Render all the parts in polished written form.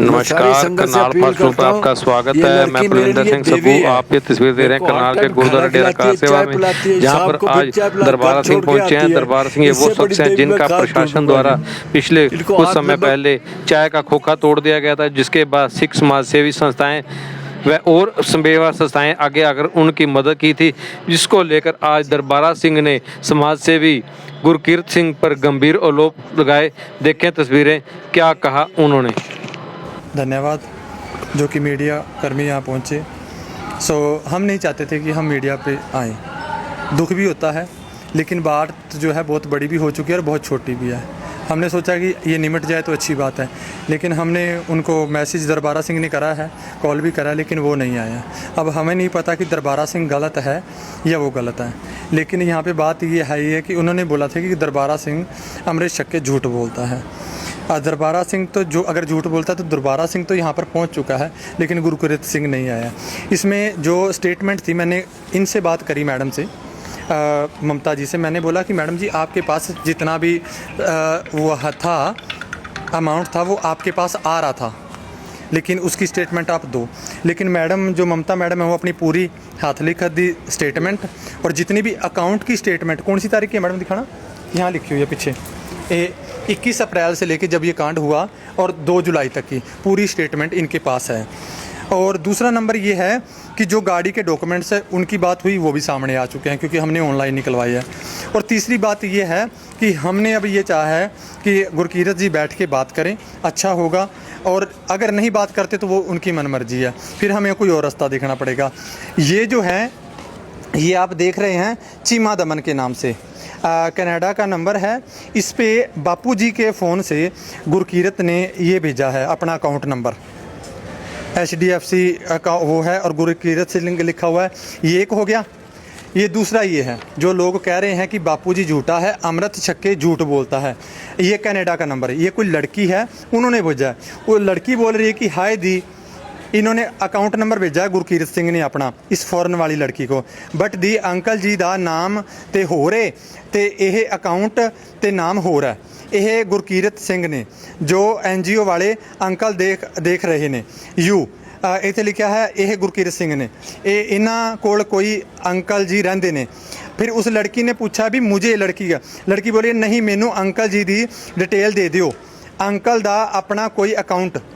नमस्कार, Karnal fast food पर आपका स्वागत है। मैं बलविंदर सिंह सब्बू। आप ये तस्वीर दे रहे हैं करनाल के गुरुद्वारा डेरा कार सेवा में, जहां पर आज दरबारा सिंह पहुंचे हैं। दरबारा सिंह ये वो शख्स हैं जिनका प्रशासन द्वारा पिछले कुछ समय पहले चाय का खोखा तोड़ दिया गया था, जिसके बाद सिख समाज सेवी संस्थाएं व और सेवा संस्थाएं आगे आकर उनकी मदद की थी, जिसको लेकर आज दरबारा सिंह ने समाज सेवी गुरकीरत सिंह पर गंभीर आरोप लगाए। देखें तस्वीरें, क्या कहा उन्होंने। धन्यवाद जो कि मीडिया कर्मी यहाँ पहुँचे। हम नहीं चाहते थे कि हम मीडिया पे आएँ, दुख भी होता है, लेकिन बात जो है बहुत बड़ी भी हो चुकी है और बहुत छोटी भी है। हमने सोचा कि ये निमट जाए तो अच्छी बात है, लेकिन हमने उनको मैसेज दरबारा सिंह ने करा है, कॉल भी करा, लेकिन वो नहीं आया। अब हमें नहीं पता कि दरबारा सिंह गलत है या वो गलत है, लेकिन यहाँ पे बात ये है कि उन्होंने बोला था कि दरबारा सिंह अमृत छक के झूठ बोलता है। दरबारा सिंह तो जो अगर झूठ बोलता है तो दरबारा सिंह तो यहाँ पर पहुँच चुका है, लेकिन गुरकीरत सिंह नहीं आया। इसमें जो स्टेटमेंट थी, मैंने इनसे बात करी मैडम से, ममता जी से। मैंने बोला कि मैडम जी आपके पास जितना भी वो था अमाउंट था वो आपके पास आ रहा था, लेकिन उसकी स्टेटमेंट आप दो। लेकिन मैडम जो ममता मैडम है वो अपनी पूरी हाथ लिख दी स्टेटमेंट, और जितनी भी अकाउंट की स्टेटमेंट, कौन सी तारीख की है मैडम दिखाना, यहाँ लिखी हुई है पीछे, 21 अप्रैल से लेके जब ये कांड हुआ और 2 जुलाई तक की पूरी स्टेटमेंट इनके पास है। और दूसरा नंबर ये है कि जो गाड़ी के डॉक्यूमेंट्स है उनकी बात हुई, वो भी सामने आ चुके हैं क्योंकि हमने ऑनलाइन निकलवाई है। और तीसरी बात ये है कि हमने अब ये चाहा है कि गुरकीरत जी बैठ के बात करें, अच्छा होगा, और अगर नहीं बात करते तो वो उनकी मनमर्जी है, फिर हमें कोई और रास्ता देखना पड़ेगा। ये जो है ये आप देख रहे हैं चीमा दमन के नाम से कनाडा का नंबर है। इस पे बापू जी के फ़ोन से गुरकीरत ने ये भेजा है अपना अकाउंट नंबर, HDFC का वो है, और गुरकीरत से लिखा हुआ है। ये एक हो गया। ये दूसरा ये है जो लोग कह रहे हैं कि बापूजी झूठा है, अमृत छक्के झूठ बोलता है, ये कनाडा का नंबर है। ये कोई लड़की है, उन्होंने भेजा है। वो लड़की बोल रही है कि हाय दी, इन्होंने अकाउंट नंबर भेजा है गुरकीरत सिंह ने अपना, इस फॉरन वाली लड़की को, बट दी अंकल जी ਦਾ ਨਾਮ ਤੇ ਹੋਰ ਹੈ ਤੇ ਇਹ ਅਕਾਊਂਟ ਤੇ ਨਾਮ ਹੋਰ ਹੈ। ਇਹ ਗੁਰਕੀਰਤ ਸਿੰਘ ਨੇ ਜੋ NGO ਵਾਲੇ ਅੰਕਲ ਦੇਖ ਰਹੇ ਨੇ ਯੂ ਇੱਥੇ ਲਿਖਿਆ ਹੈ, ਇਹ ਗੁਰਕੀਰਤ ਸਿੰਘ ਨੇ, ਇਹ ਇਹਨਾਂ ਕੋਲ ਕੋਈ अंकल जी ਰਹਿੰਦੇ ਨੇ। फिर उस लड़की ने पूछा भी मुझे लड़की बोली नहीं, मैनू अंकल जी की डिटेल दे दिओ, अंकल दा अपना कोई अकाउंट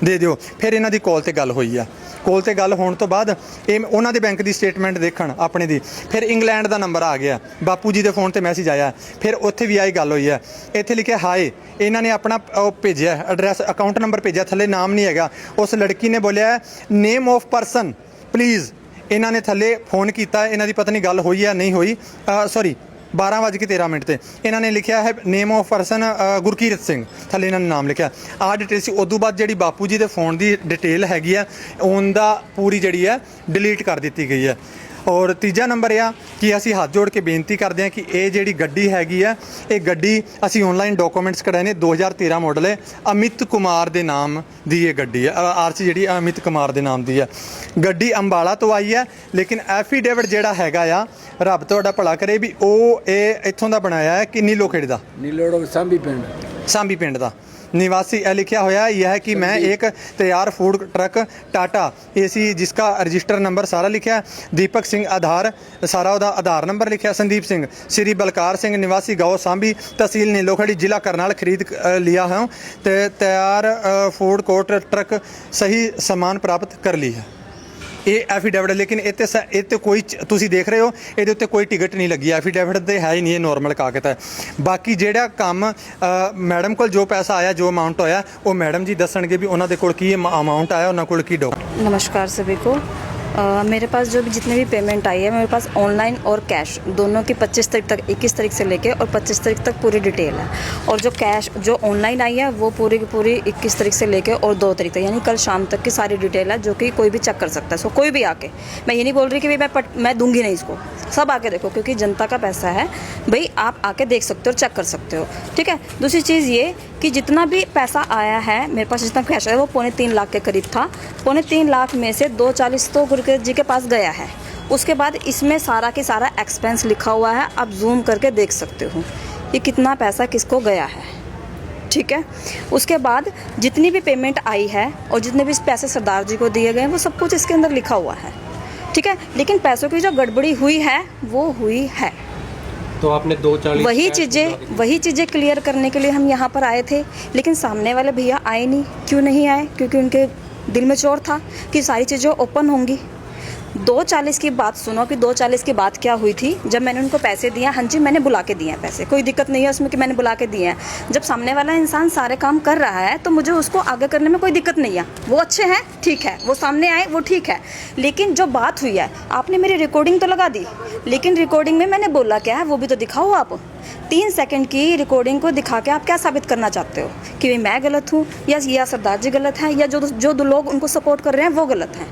ਦੇ ਦਿਓ। ਫਿਰ ਇਹਨਾਂ ਦੀ ਕਾਲ ਤੇ ਗੱਲ ਹੋਈ ਆ। ਕਾਲ ਤੇ ਗੱਲ ਹੋਣ ਤੋਂ ਬਾਅਦ ਇਹ ਉਹਨਾਂ ਦੇ ਬੈਂਕ ਦੀ ਸਟੇਟਮੈਂਟ ਦੇਖਣ ਆਪਣੇ ਦੀ, ਫਿਰ ਇੰਗਲੈਂਡ ਦਾ ਨੰਬਰ ਆ ਗਿਆ, ਬਾਪੂ ਜੀ ਦੇ ਫੋਨ ਤੇ ਮੈਸੇਜ ਆਇਆ, ਫਿਰ ਉੱਥੇ ਵੀ ਆਈ ਗੱਲ ਹੋਈ ਹੈ। ਇੱਥੇ ਲਿਖਿਆ ਹਾਏ, ਇਹਨਾਂ ਨੇ ਆਪਣਾ ਉਹ ਭੇਜਿਆ ਐਡਰੈਸ, ਅਕਾਊਂਟ ਨੰਬਰ ਭੇਜਿਆ, ਥੱਲੇ ਨਾਮ ਨਹੀਂ ਹੈਗਾ। ਉਸ ਲੜਕੀ ਨੇ ਬੋਲਿਆ ਨੇਮ ਆਫ ਪਰਸਨ ਪਲੀਜ਼। ਇਹਨਾਂ ਨੇ ਥੱਲੇ ਫੋਨ ਕੀਤਾ, ਇਹਨਾਂ ਦੀ ਪਤਾ ਨਹੀਂ ਗੱਲ ਹੋਈ ਹੈ ਨਹੀਂ ਹੋਈ, ਸੌਰੀ 12:13 ਤੇ ਇਹਨਾਂ ਨੇ ਲਿਖਿਆ ਹੈ name of person Gurkirat Singh, ਥੱਲੇ ਇਹਨਾਂ ਨੇ ਨਾਮ ਲਿਖਿਆ। ਆਹ ਡਿਟੇਲ ਸੀ। ਉਦੋਂ ਬਾਅਦ ਜਿਹੜੀ ਬਾਪੂ ਜੀ ਦੇ ਫੋਨ ਦੀ ਡਿਟੇਲ ਹੈਗੀ ਆ, ਉਹਦਾ ਪੂਰੀ ਜਿਹੜੀ ਹੈ ਡਿਲੀਟ ਕਰ ਦਿੱਤੀ ਗਈ ਹੈ। और तीजा नंबर आ कि असी हाथ जोड़ के बेनती करते हैं कि ये जी गड्डी हैगी है, ये गड्डी असी ऑनलाइन डॉक्यूमेंट्स कढ़ाए ने, 2013 मॉडल है, अमित कुमार के नाम की ये गड्डी है, RC जी अमित कुमार के नाम की है। गड्डी अंबाला तो आई है, लेकिन एफीडेविट जोड़ा हैगा आ, रब तुहाडा भला करे भी, वो इत्थों का बनाया है कि नीलोखेड़ी का, सांभी पिंड का निवासी। लिखा होया यह है कि मैं एक तैयार फूड ट्रक टाटा AC जिसका रजिस्टर नंबर सारा लिखा है, दीपक सिंह आधार सारा वह आधार नंबर लिखा, संदीप सिंह श्री बलकार सिंह निवासी गाँव सांभी तहसील नीलोखेड़ी जिला करनाल खरीद लिया है, तो तैयार फूड कोर्ट ट्रक सही सामान प्राप्त कर ली है। ये एफीडेविट, लेकिन इतने कोई तुसी देख रहे हो ये उत्ते कोई टिकट नहीं लगी, एफीडेविट तो है ही नहीं, ये नॉर्मल कागज है। बाकी जोड़ा काम मैडम को जो पैसा आया, जो अमाउंट होया, वो मैडम जी दसणगे भी उन्होंने कोल की अमाउंट आया, उन्होंने कोल की डॉक्यूमेंट। नमस्कार सभी को। मेरे पास जो भी जितने भी पेमेंट आई है, मेरे पास ऑनलाइन और कैश दोनों की 25 तारीख तक, 21 तारीख से लेके और 25 तारीख तक पूरी डिटेल है। और जो कैश जो ऑनलाइन आई है वो पूरी की पूरी 21 तारीख से लेके और 2 तारीख तक, यानी कल शाम तक की सारी डिटेल है, जो कि कोई भी चेक कर सकता है। सो कोई भी आके, मैं ये नहीं बोल रही कि भाई मैं दूंगी नहीं इसको, सब आके देखो, क्योंकि जनता का पैसा है भाई, आप आके देख सकते हो और चेक कर सकते हो, ठीक है। दूसरी चीज़ ये कि जितना भी पैसा आया है मेरे पास, जितना कैश है वो 3.25 लाख के करीब था। 3.25 लाख में से 240 तो गुरकीरत जी के पास गया है। उसके बाद इसमें सारा के सारा एक्सपेंस लिखा हुआ है, आप जूम करके देख सकते हो ये कितना पैसा किसको गया है। ठीक है। उसके बाद जितनी भी पेमेंट आई है और जितने भी पैसे सरदार जी को दिए गए वो सब कुछ इसके अंदर लिखा हुआ है, ठीक है। लेकिन पैसों की जो गड़बड़ी हुई है वो हुई है। तो आपने 240 वही चीज़ें क्लियर करने के लिए हम यहाँ पर आए थे, लेकिन सामने वाले भैया आए नहीं। क्यों नहीं आए? क्योंकि उनके दिल में चोर था कि सारी चीज़ें ओपन होंगी। 240 की बात सुनो कि 240 की बात क्या हुई थी। जब मैंने उनको पैसे दिए, हाँ जी मैंने बुला के दिए हैं पैसे, कोई दिक्कत नहीं है उसमें कि मैंने बुला के दिए हैं। जब सामने वाला इंसान सारे काम कर रहा है तो मुझे उसको आगे करने में कोई दिक्कत नहीं है। वो अच्छे हैं, ठीक है, वो सामने आए वो ठीक है। लेकिन जो बात हुई है, आपने मेरी रिकॉर्डिंग तो लगा दी, लेकिन रिकॉर्डिंग में मैंने बोला क्या है वो भी तो दिखाओ आप। 3 सेकंड की रिकॉर्डिंग को दिखा के आप क्या साबित करना चाहते हो कि मैं गलत हूँ या सरदार जी गलत हैं या जो दो लोग उनको सपोर्ट कर रहे हैं वो गलत हैं।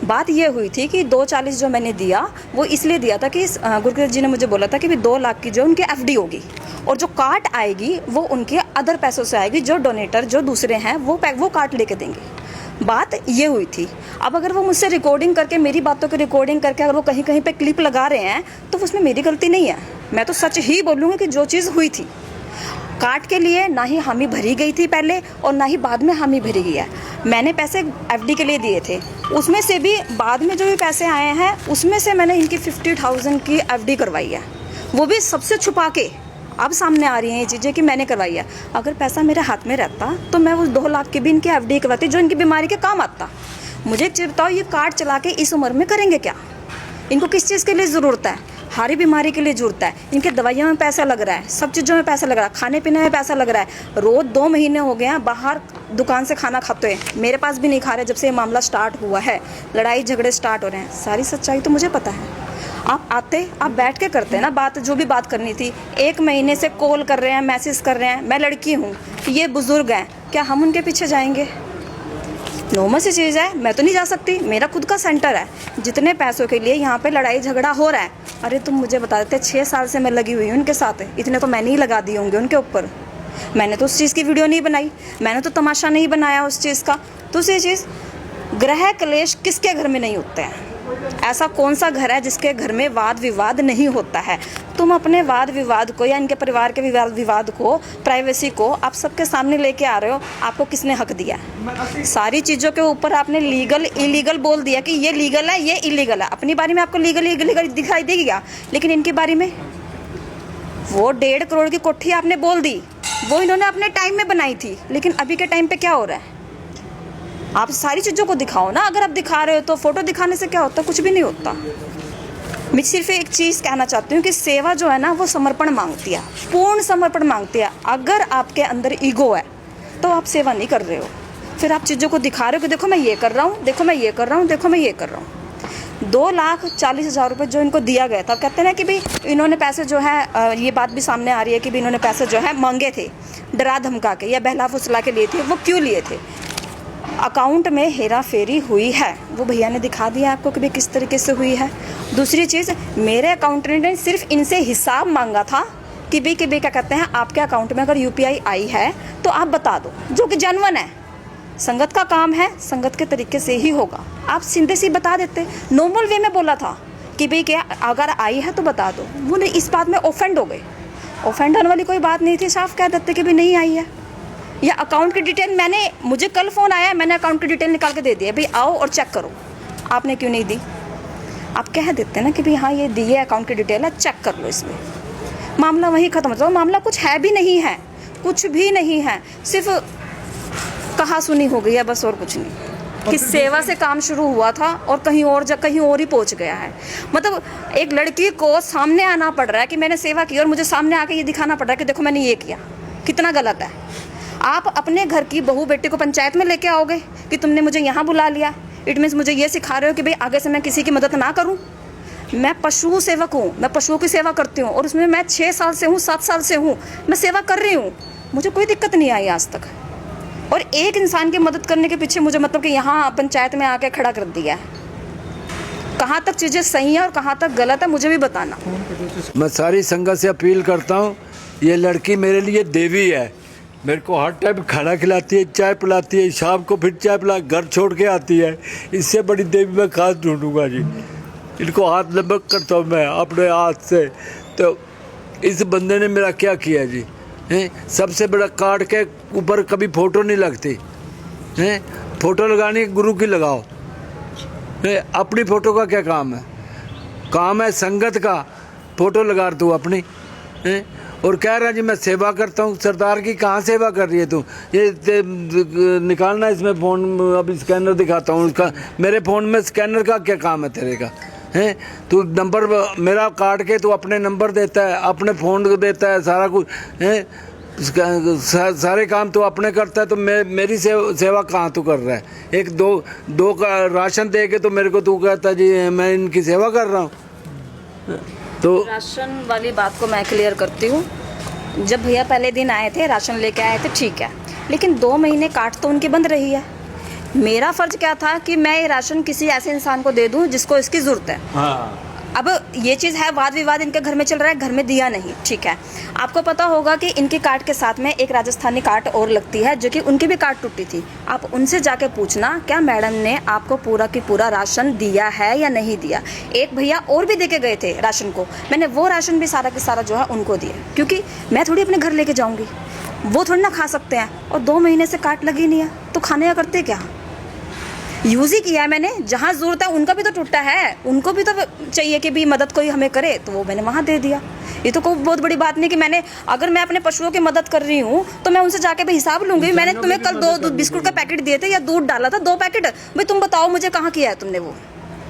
बात ये हुई थी कि 240 जो मैंने दिया वो इसलिए दिया था कि गुरकीरत जी ने मुझे बोला था कि भी 2 लाख की जो उनकी एफडी होगी और जो काट आएगी वो उनके अदर पैसों से आएगी, जो डोनेटर जो दूसरे हैं वो काट लेके देंगे। बात ये हुई थी। अब अगर वो मुझसे रिकॉर्डिंग करके, मेरी बातों की रिकॉर्डिंग करके अगर वो कहीं कहीं पे क्लिप लगा रहे हैं तो उसमें मेरी गलती नहीं है। मैं तो सच ही बोलूँगी कि जो चीज़ हुई थी काट के लिए ना ही हामी भरी गई थी पहले और ना ही बाद में हामी भरी गई है। मैंने पैसे एफडी के लिए दिए थे, उसमें से भी बाद में जो भी पैसे आए हैं उसमें से मैंने इनकी 50,000 की एफडी करवाई है, वो भी सबसे छुपा के। अब सामने आ रही हैं ये चीज़ें कि मैंने करवाई है। अगर पैसा मेरे हाथ में रहता तो मैं उस 2 लाख की भी इनकी एफडी करवाती जो इनकी बीमारी के काम आता। मुझे एक चीज़ बताओ, ये कार्ड चला के इस उम्र में करेंगे क्या? इनको किस चीज़ के लिए ज़रूरत है? हर बीमारी के लिए जरूरत है। इनके दवाइयों में पैसा लग रहा है, सब चीज़ों में पैसा लग रहा है, खाने पीने में पैसा लग रहा है। रोज़ 2 महीने हो गए हैं बाहर दुकान से खाना खाते हैं, मेरे पास भी नहीं खा रहे जब से ये मामला स्टार्ट हुआ है। लड़ाई झगड़े स्टार्ट हो रहे हैं। सारी सच्चाई तो मुझे पता है। आप आते, आप बैठ के करते हैं ना बात, जो भी बात करनी थी। 1 महीने से कॉल कर रहे हैं, मैसेज कर रहे हैं। मैं लड़की हूँ, ये बुजुर्ग हैं, क्या हम उनके पीछे जाएंगे? नॉर्मल सी चीज़ है। मैं तो नहीं जा सकती, मेरा खुद का सेंटर है। जितने पैसों के लिए यहाँ पे लड़ाई झगड़ा हो रहा है, अरे तुम मुझे बता देते 6 साल से मैं लगी हुई हूँ उनके साथ, इतने तो मैंने ही लगा दिए होंगे उनके ऊपर। मैंने तो उस चीज़ की वीडियो नहीं बनाई, मैंने तो तमाशा नहीं बनाया उस चीज़ का। दूसरी चीज़, ग्रह क्लेश किसके घर में नहीं होते हैं? ऐसा कौन सा घर है जिसके घर में वाद विवाद नहीं होता है? तुम अपने वाद विवाद को या इनके परिवार के विवाद को, प्राइवेसी को आप सबके सामने लेके आ रहे हो। आपको किसने हक दिया? सारी चीज़ों के ऊपर आपने लीगल इलीगल बोल दिया कि ये लीगल है, ये इलीगल है। अपनी बारी में आपको लीगल इलीगल दिखाई देगी क्या? लेकिन इनकी बारी में वो 1.5 करोड़ की कोठी आपने बोल दी, वो इन्होंने अपने टाइम में बनाई थी। लेकिन अभी के टाइम पे क्या हो रहा है? आप सारी चीज़ों को दिखाओ ना। अगर आप दिखा रहे हो तो फोटो दिखाने से क्या होता? कुछ भी नहीं होता। मैं सिर्फ एक चीज़ कहना चाहती हूँ कि सेवा जो है ना वो समर्पण मांगती है, पूर्ण समर्पण मांगती है। अगर आपके अंदर ईगो है तो आप सेवा नहीं कर रहे हो। फिर आप चीज़ों को दिखा रहे हो कि देखो मैं ये कर रहा हूँ, देखो मैं ये कर रहा हूँ, देखो मैं ये कर रहा हूँ। 2,40,000 रुपये जो इनको दिया गया था, कहते हैं ना कि भाई इन्होंने पैसे जो है, ये बात भी सामने आ रही है कि भाई इन्होंने पैसे जो है मांगे थे, डरा धमका के या बहला फुसला के लिए थे। वो क्यों लिए थे? अकाउंट में हेरा फेरी हुई है, वो भैया ने दिखा दिया आपको कि भाई किस तरीके से हुई है। दूसरी चीज़, मेरे अकाउंटेंट ने सिर्फ इनसे हिसाब मांगा था कि भाई क्या कहते हैं, आपके अकाउंट में अगर UPI आई है तो आप बता दो, जो कि जेन्युइन है। संगत का काम है, संगत के तरीके से ही होगा। आप सीधे सी बता देते। नॉर्मल वे में बोला था कि भाई क्या अगर आई है तो बता दो। वो नहीं, इस बात में ऑफेंड हो गए। ऑफेंड होने वाली कोई बात नहीं थी, साफ कह देते कि भाई नहीं आई है। या अकाउंट की डिटेल, मुझे कल फ़ोन आया, मैंने अकाउंट की डिटेल निकाल के दे दिया, भाई आओ और चेक करो। आपने क्यों नहीं दी? आप कह देते ना कि भाई हाँ ये दी है, अकाउंट की डिटेल है, चेक कर लो। इसमें मामला वहीं ख़त्म हो जाता। मामला कुछ है भी नहीं है, कुछ भी नहीं है, सिर्फ कहा सुनी हो गई है बस, और कुछ नहीं। कि सेवा से काम शुरू हुआ था और कहीं और ही पहुंच गया है। मतलब एक लड़की को सामने आना पड़ रहा है कि मैंने सेवा की और मुझे सामने आके ये दिखाना पड़ रहा है कि देखो मैंने ये किया। कितना गलत है। आप अपने घर की बहू बेटी को पंचायत में लेके आओगे कि तुमने मुझे यहाँ बुला लिया। इट मीन्स मुझे ये सिखा रहे हो कि भाई आगे से मैं किसी की मदद ना करूँ। मैं पशु सेवक हूँ, मैं पशुओं की सेवा करती हूँ और उसमें मैं 6 साल से हूँ, 7 साल से हूँ, मैं सेवा कर रही हूँ। मुझे कोई दिक्कत नहीं आई आज तक। और एक इंसान की मदद करने के पीछे मुझे मतलब कि यहाँ पंचायत में आके खड़ा कर दिया है। कहाँ तक चीज़ें सही हैं और कहाँ तक गलत है मुझे भी बताना। मैं सारी संगत से अपील करता हूँ, ये लड़की मेरे लिए देवी है। मेरे को हर टाइम खाना खिलाती है, चाय पिलाती है, शाम को फिर चाय पिला घर छोड़ के आती है। इससे बड़ी देवी मैं खास ढूंढूंगा जी। इनको हाथ लंबक करता हूँ मैं अपने हाथ से। तो इस बंदे ने मेरा क्या किया जी? हैं। सबसे बड़ा कार्ड के ऊपर कभी फोटो नहीं लगती हैं। फोटो लगानी गुरु की लगाओ। अपनी फोटो का क्या काम है? काम है संगत का। फोटो लगा तू अपनी हैं। और कह रहा जी मैं सेवा करता हूँ। सरदार की कहाँ सेवा कर रही है तू? ये निकालना इसमें फ़ोन, अभी स्कैनर दिखाता हूँ उसका। मेरे फ़ोन में स्कैनर का क्या काम है तेरे का हैं? तू नंबर मेरा काट के तू अपने नंबर देता है, अपने फ़ोन देता है, सारा कुछ हैं। सारे काम तो अपने करता है, तो मेरी सेवा कहाँ तू कर रहा है? एक दो का राशन दे के तो मेरे को तू कहता जी मैं इनकी सेवा कर रहा हूँ। तो राशन वाली बात को मैं क्लियर करती हूँ। जब भैया पहले दिन आए थे, राशन लेके आए थे, ठीक है, लेकिन 2 महीने काट तो उनकी बंद रही है। मेरा फ़र्ज क्या था कि मैं ये राशन किसी ऐसे इंसान को दे दूँ जिसको इसकी ज़रूरत है। हाँ, अब ये चीज़ है, वाद विवाद इनके घर में चल रहा है, घर में दिया नहीं, ठीक है। आपको पता होगा कि इनकी कार्ड के साथ में एक राजस्थानी कार्ड और लगती है, जो कि उनकी भी कार्ड टूटी थी। आप उनसे जाके पूछना क्या मैडम ने आपको पूरा की पूरा राशन दिया है या नहीं दिया। एक भैया और भी दे के गए थे राशन को, मैंने वो राशन भी सारा के सारा जो है उनको दिया, क्योंकि मैं थोड़ी अपने घर लेके जाऊँगी, वो थोड़ी ना खा सकते हैं। और 2 महीने से कार्ड लगी नहीं है, तो खाने का करते क्या? यूज़ ही किया है मैंने। जहाँ ज़रूरत है उनका भी तो टूटा है, उनको भी तो चाहिए कि भी मदद कोई हमें करे, तो वो मैंने वहाँ दे दिया। ये तो कोई बहुत बड़ी बात नहीं कि मैंने, अगर मैं अपने पशुओं की मदद कर रही हूँ तो मैं उनसे जाके भी हिसाब लूँगी। मैंने तुम्हें कल 2 बिस्कुट का पैकेट दिए थे या दूध डाला था 2 पैकेट, भाई तुम बताओ मुझे कहाँ किया है तुमने वो?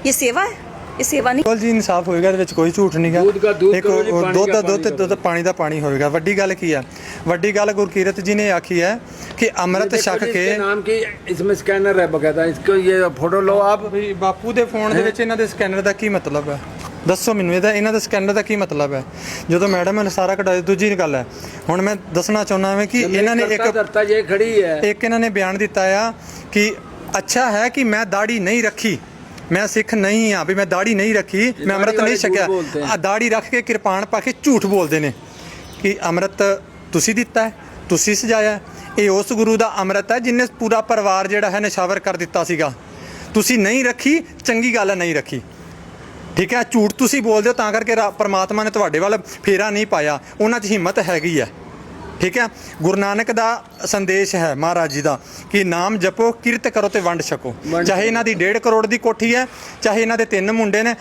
ये सेवा है? ये सेवा नहीं। ਬਿਲਕੁਲ ਜੀ ਇਨਸਾਫ ਹੋਏਗਾ, ਇਹਦੇ ਵਿੱਚ ਕੋਈ ਝੂਠ ਨਹੀਂਗਾ। दूध का दूध ਇੱਕ करो जी, पानी का ਦੁੱਧ ਪਾਣੀ ਦਾ ਪਾਣੀ ਹੋਵੇਗਾ। ਵੱਡੀ ਗੱਲ ਕੀ ਹੈ? ਵੱਡੀ ਗੱਲ ਗੁਰਕੀਰਤ ਜੀ ਨੇ ਆਖੀ ਹੈ ਕਿ ਅੰਮ੍ਰਿਤ ਛਕ ਕੇ नाम की इसमें स्कैनर है बकायदा, इसको ये फोटो लो आप। ਵੀ ਬਾਪੂ ਦੇ ਫੋਨ ਦੇ ਵਿੱਚ ਇਹਨਾਂ ਦੇ ਸਕੈਨਰ ਦਾ ਕੀ ਮਤਲਬ ਹੈ? ਦੱਸੋ ਮੈਨੂੰ ਇਹਨਾਂ ਦਾ ਸਕੈਨਰ ਦਾ ਕੀ ਮਤਲਬ ਹੈ? ਜਦੋਂ ਮੈਡਮ ਨੇ ਸਾਰਾ ਕਢਾਇਆ। ਦੂਜੀ ਗੱਲ ਹੈ, ਹੁਣ ਮੈਂ ਦੱਸਣਾ ਚਾਹੁੰਦਾ ਹਾਂ ਕਿ ਇਹਨਾਂ ਨੇ ये खड़ी है, ਇੱਕ ਇਹਨਾਂ ਨੇ ਬਿਆਨ ਦਿੱਤਾ ਆ ਕਿ ਅੱਛਾ ਹੈ ਕਿ ਮੈਂ ਦਾੜੀ ਨਹੀਂ ਰੱਖੀ, ਮੈਂ ਸਿੱਖ ਨਹੀਂ ਆ, ਵੀ ਮੈਂ ਦਾੜੀ ਨਹੀਂ ਰੱਖੀ, ਮੈਂ ਅੰਮ੍ਰਿਤ ਨਹੀਂ ਛਕਿਆ। ਆ ਦਾੜੀ ਰੱਖ ਕੇ ਕਿਰਪਾਨ ਪਾ ਕੇ ਝੂਠ ਬੋਲਦੇ ਨੇ ਕਿ ਅੰਮ੍ਰਿਤ ਤੁਸੀਂ ਦਿੱਤਾ ਹੈ, ਤੁਸੀਂ ਸਜਾਇਆ। ਇਹ ਉਸ ਗੁਰੂ ਦਾ ਅੰਮ੍ਰਿਤ ਹੈ ਜਿਹਨੇ ਪੂਰਾ ਪਰਿਵਾਰ ਜਿਹੜਾ ਹੈ ਨਿਸ਼ਾਵਰ ਕਰ ਦਿੱਤਾ ਸੀਗਾ। ਤੁਸੀਂ ਨਹੀਂ ਰੱਖੀ, ਚੰਗੀ ਗੱਲ ਹੈ ਨਹੀਂ ਰੱਖੀ, ਠੀਕ ਹੈ। ਝੂਠ ਤੁਸੀਂ ਬੋਲਦੇ ਹੋ, ਤਾਂ ਕਰਕੇ ਪਰਮਾਤਮਾ ਨੇ ਤੁਹਾਡੇ ਵੱਲ ਫੇਰਾ ਨਹੀਂ ਪਾਇਆ। ਉਹਨਾਂ 'ਚ ਹਿੰਮਤ ਹੈਗੀ ਹੈ, ਠੀਕ ਹੈ। ਗੁਰੂ ਨਾਨਕ ਦਾ ਸੰਦੇਸ਼ ਹੈ ਮਹਾਰਾਜ ਜੀ ਦਾ ਕਿ ਨਾਮ ਜਪੋ, ਕਿਰਤ ਕਰੋ ਤੇ ਵੰਡ ਛਕੋ। ਚਾਹੇ ਇਹਨਾਂ ਦੀ 1.5 ਕਰੋੜ ਦੀ ਕੋਠੀ ਹੈ, ਚਾਹੇ ਇਹਨਾਂ ਦੇ 3 ਮੁੰਡੇ ਨੇ,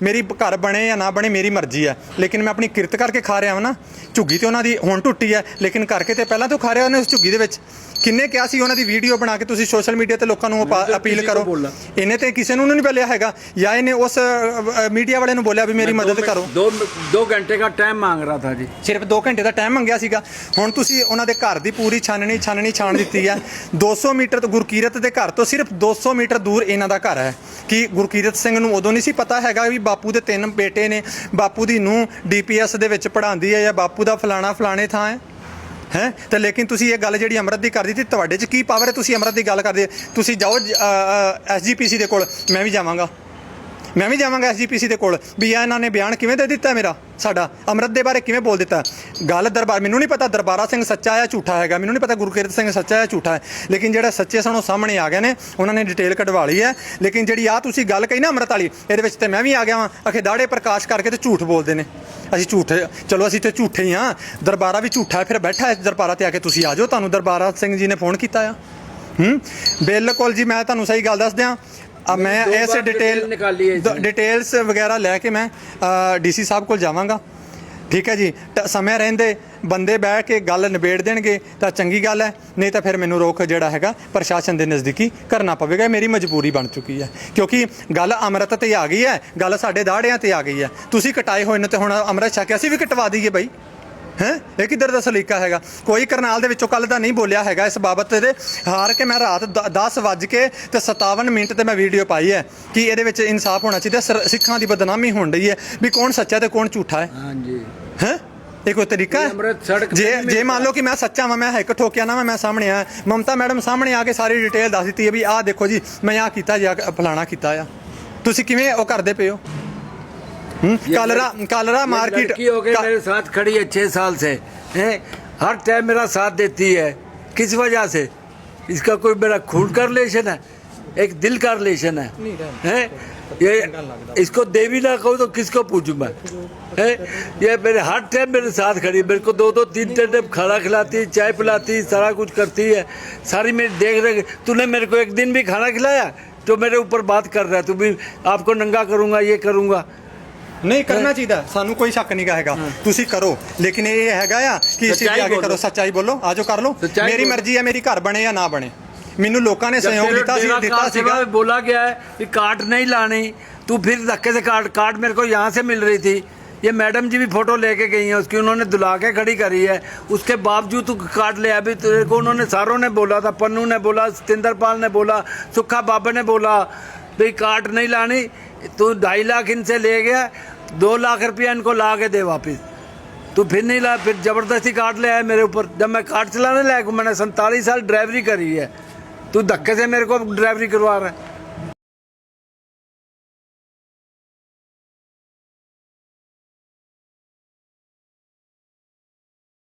ਮੇਰੀ ਘਰ ਬਣੇ ਜਾਂ ਨਾ ਬਣੇ ਮੇਰੀ ਮਰਜ਼ੀ ਹੈ, ਲੇਕਿਨ ਮੈਂ ਆਪਣੀ ਕਿਰਤ ਕਰਕੇ ਖਾ ਰਿਹਾ ਹਾਂ ਨਾ। ਝੁੱਗੀ ਤੇ ਉਹਨਾਂ ਦੀ ਹੁਣ ਟੁੱਟੀ ਹੈ, ਲੇਕਿਨ ਕਰਕੇ ਤੇ ਪਹਿਲਾਂ ਤੋਂ ਖਾ ਰਿਹਾ ਉਹਨੇ ਉਸ ਝੁੱਗੀ ਦੇ ਵਿੱਚ। ਕਿੰਨੇ ਕਿਹਾ ਸੀ ਉਹਨਾਂ ਦੀ ਵੀਡੀਓ ਬਣਾ ਕੇ ਤੁਸੀਂ ਸੋਸ਼ਲ ਮੀਡੀਆ ਤੇ ਲੋਕਾਂ ਨੂੰ ਅਪੀਲ ਕਰੋ। ਇਹਨੇ ਤੇ ਕਿਸੇ ਨੂੰ ਨਹੀਂ ਬੋਲਿਆ ਹੈਗਾ, ਜਾਂ ਇਹਨੇ ਉਸ ਮੀਡੀਆ ਵਾਲੇ ਨੂੰ ਬੋਲਿਆ ਵੀ ਮੇਰੀ ਮਦਦ ਕਰੋ। 2 घंटे का टाइम मांग रहा था जी, ਸਿਰਫ 2 ਘੰਟੇ ਦਾ ਟਾਈਮ ਮੰਗਿਆ ਸੀਗਾ। ਹੁਣ ਤੁਸੀਂ ਉਹਨਾਂ ਦੇ ਘਰ ਦੀ ਪੂਰੀ ਛਾਣ ਦਿੱਤੀ ਹੈ। 200 ਮੀਟਰ ਤੋਂ ਗੁਰਕੀਰਤ ਦੇ ਘਰ ਤੋਂ ਸਿਰਫ 200 ਮੀਟਰ ਦੂਰ ਇਹਨਾਂ ਦਾ ਘਰ ਹੈ। ਕਿ ਗੁਰਕੀਰਤ ਸਿੰਘ ਨੂੰ ਉਦੋਂ ਨਹੀਂ ਸੀ ਪਤਾ ਹੈਗਾ ਵੀ ਬਾਪੂ ਦੇ 3 ਬੇਟੇ ਨੇ, ਬਾਪੂ ਦੀ ਨੂੰਹ DPS ਦੇ ਵਿੱਚ ਪੜ੍ਹਾਉਂਦੀ ਹੈ, ਜਾਂ ਬਾਪੂ ਦਾ ਫਲਾਣੇ ਥਾਂ ਹੈ ਤੇ ਲੇਕਿਨ ਤੁਸੀਂ ਇਹ ਗੱਲ ਜਿਹੜੀ ਅੰਮ੍ਰਿਤ ਦੀ ਕਰ ਦਿੱਤੀ। ਤੁਹਾਡੇ 'ਚ ਕੀ ਪਾਵਰ ਹੈ? ਤੁਸੀਂ ਅੰਮ੍ਰਿਤ ਦੀ ਗੱਲ ਕਰਦੇ। ਤੁਸੀਂ ਜਾਓ SGPC ਦੇ ਕੋਲ, ਮੈਂ ਵੀ ਜਾਵਾਂਗਾ SGPC ਦੇ ਕੋਲ ਵੀ ਇਹਨਾਂ ਨੇ ਬਿਆਨ ਕਿਵੇਂ ਦੇ ਦਿੱਤਾ ਮੇਰਾ, ਸਾਡਾ ਅੰਮ੍ਰਿਤ ਦੇ ਬਾਰੇ ਕਿਵੇਂ ਬੋਲ ਦਿੱਤਾ। ਗੱਲ ਦਰਬਾਰ, ਮੈਨੂੰ ਨਹੀਂ ਪਤਾ ਦਰਬਾਰਾ ਸਿੰਘ ਸੱਚਾ ਹੈ ਝੂਠਾ ਹੈਗਾ, ਮੈਨੂੰ ਨਹੀਂ ਪਤਾ ਗੁਰਕੀਰਤ ਸਿੰਘ ਸੱਚਾ ਹੈ ਝੂਠਾ ਹੈ, ਲੇਕਿਨ ਜਿਹੜੇ ਸੱਚੇ ਸਨ ਉਹ ਸਾਹਮਣੇ ਆ ਗਏ ਨੇ, ਉਹਨਾਂ ਨੇ ਡਿਟੇਲ ਕਢਵਾ ਲਈ ਹੈ। ਲੇਕਿਨ ਜਿਹੜੀ ਆ ਤੁਸੀਂ ਗੱਲ ਕਹੀ ਨਾ ਅੰਮ੍ਰਿਤ ਵਾਲੀ, ਇਹਦੇ ਵਿੱਚ ਤੇ ਮੈਂ ਵੀ ਆ ਗਿਆ ਵਾਂ। ਅਖੇ ਦਾੜੇ ਪ੍ਰਕਾਸ਼ ਕਰਕੇ ਤੇ ਝੂਠ ਬੋਲਦੇ ਨੇ। ਅਸੀਂ ਝੂਠੇ, ਚਲੋ ਅਸੀਂ ਤੇ ਝੂਠੇ ਹੀ ਹਾਂ, ਦਰਬਾਰਾ ਵੀ ਝੂਠਾ ਹੈ। ਫਿਰ ਬੈਠਾ ਹੈ ਦਰਬਾਰਾ ਤੇ ਆ ਕੇ, ਤੁਸੀਂ ਆ ਜਾਓ, ਤੁਹਾਨੂੰ ਦਰਬਾਰਾ ਸਿੰਘ ਜੀ ਨੇ ਫੋਨ ਕੀਤਾ ਆ। ਬਿਲਕੁਲ ਜੀ, ਮੈਂ ਤੁਹਾਨੂੰ ਸਹੀ ਗੱਲ ਦੱਸ ਦਿਆਂ। ਮੈਂ ਇਸ ਡਿਟੇਲਸ ਵਗੈਰਾ ਲੈ ਕੇ ਮੈਂ DC ਸਾਹਿਬ ਕੋਲ ਜਾਵਾਂਗਾ, ਠੀਕ ਹੈ ਜੀ। ਸਮੇਂ ਰਹਿੰਦੇ ਬੰਦੇ ਬਹਿ ਕੇ ਗੱਲ ਨਿਬੇੜ ਦੇਣਗੇ ਤਾਂ ਚੰਗੀ ਗੱਲ ਹੈ, ਨਹੀਂ ਤਾਂ ਫਿਰ ਮੈਨੂੰ ਰੋਕ ਜਿਹੜਾ ਹੈਗਾ ਪ੍ਰਸ਼ਾਸਨ ਦੇ ਨਜ਼ਦੀਕੀ ਕਰਨਾ ਪਵੇਗਾ। ਮੇਰੀ ਮਜਬੂਰੀ ਬਣ ਚੁੱਕੀ ਹੈ, ਕਿਉਂਕਿ ਗੱਲ ਅੰਮ੍ਰਿਤ ਤੇ ਆ ਗਈ ਹੈ, ਗੱਲ ਸਾਡੇ ਦਾੜਿਆਂ ਤੇ ਆ ਗਈ ਹੈ। ਤੁਸੀਂ ਕਟਾਏ ਹੋਏ ਨੇ ਤੇ ਹੁਣ ਅੰਮ੍ਰਿਤ ਛਕ ਕੇ ਅਸੀਂ ਵੀ ਕਟਵਾ ਦਈਏ ਬਈ, ਹੈ? ਇਹ ਕਿੱਧਰ ਦਾ ਸਲੀਕਾ ਹੈਗਾ? ਕੋਈ ਕਰਨਾਲ ਦੇ ਵਿੱਚੋਂ ਕੱਲ ਦਾ ਨਹੀਂ ਬੋਲਿਆ ਹੈਗਾ ਇਸ ਬਾਬਤ ਤੇ। ਹਾਰ ਕੇ ਮੈਂ ਰਾਤ 10:57 ਤੇ ਮੈਂ ਵੀਡੀਓ ਪਾਈ ਹੈ ਕਿ ਇਹਦੇ ਵਿੱਚ ਇਨਸਾਫ ਹੋਣਾ ਚਾਹੀਦਾ। ਸਿੱਖਾਂ ਦੀ ਬਦਨਾਮੀ ਹੋਣ ਰਹੀ ਹੈ ਵੀ ਕੌਣ ਸੱਚਾ ਤੇ ਕੌਣ ਝੂਠਾ ਹੈ। ਹਾਂਜੀ, ਹੈ? ਇਹ ਕੋਈ ਤਰੀਕਾ ਹੈ? ਜੇ ਮੰਨ ਲਓ ਕਿ ਮੈਂ ਸੱਚਾ ਵਾਂ, ਮੈਂ ਇੱਕ ਠੋਕਿਆ ਨਾ, ਮੈਂ ਸਾਹਮਣੇ ਆਇਆ, ਮਮਤਾ ਮੈਡਮ ਸਾਹਮਣੇ ਆ ਕੇ ਸਾਰੀ ਡਿਟੇਲ ਦੱਸ ਦਿੱਤੀ ਹੈ ਵੀ ਆਹ ਦੇਖੋ ਜੀ ਮੈਂ ਆਹ ਕੀਤਾ ਜਾਂ फलाना ਕੀਤਾ ਆ, ਤੁਸੀਂ ਕਿਵੇਂ ਉਹ ਕਰਦੇ ਪਏ ਹੋ? कालरा मार्केट हो गई मेरे साथ खड़ी है 6 साल से, हर टाइम मेरा साथ देती है। किस वजह से? इसका कोई मेरा खून का रिलेशन है? एक दिल का रिलेशन है ये इसको देवी ना कहूँ तो किसको पूछूं मैं है। ये मेरे हर टाइम मेरे साथ खड़ी है, मेरे को 2-2 3-3 टाइम खाना खिलाती है, चाय पिलाती है, सारा कुछ करती है, सारी मेरी देख रेख। तूने मेरे को एक दिन भी खाना खिलाया तो मेरे ऊपर बात कर रहा है, तू भी आपको नंगा करूंगा, ये करूंगा। ਨਹੀਂ ਕਰਨਾ ਚਾਹੀਦਾ, ਸਾਨੂੰ ਕੋਈ ਸ਼ੱਕ ਨਹੀਂ ਹੈਗਾ, ਤੁਸੀਂ ਕਰੋ, ਲੇਕਿਨ ਇਹ ਹੈਗਾ ਆ ਕਿ ਇਸ ਚੀਜ਼ ਅੱਗੇ ਕਰੋ, ਸੱਚਾਈ ਬੋਲੋ, ਆਜੋ ਕਰ ਲਓ, ਮੇਰੀ ਮਰਜ਼ੀ ਹੈ, ਮੇਰੀ ਘਰ ਬਣੇ ਜਾਂ ਨਾ ਬਣੇ, ਮੈਨੂੰ ਲੋਕਾਂ ਨੇ ਸਹਿਯੋਗ ਦਿੱਤਾ ਸੀਗਾ। बोला गया है कि कार्ड नहीं लानी, तू फिर धक्के से कार्ड मेरे को यहाँ से मिल रही थी, ये मैडम जी भी फोटो लेके गई हैं उसकी, उन्होंने दुला के खड़ी करी है, उसके बावजूद तू कार्ड ले। अभी तेरे को उन्होंने सारों ने बोला था, पन्नू ने बोला, सतिंदरपाल ने बोला, सुखा बाबा ने बोला भाई कार्ड नहीं लानी, तू 2.5 लाख इनसे ले गया, 2 लाख रुपया इनको ला के दे वापिस, तू फिर नहीं ला, फिर ज़बरदस्ती कार्ड ले आया मेरे ऊपर। जब मैं कार्ड चलाने लायक हूँ, मैंने 47 साल ड्राइवरी करी है, तू धक्के से मेरे को ड्राइवरी करवा रहा है।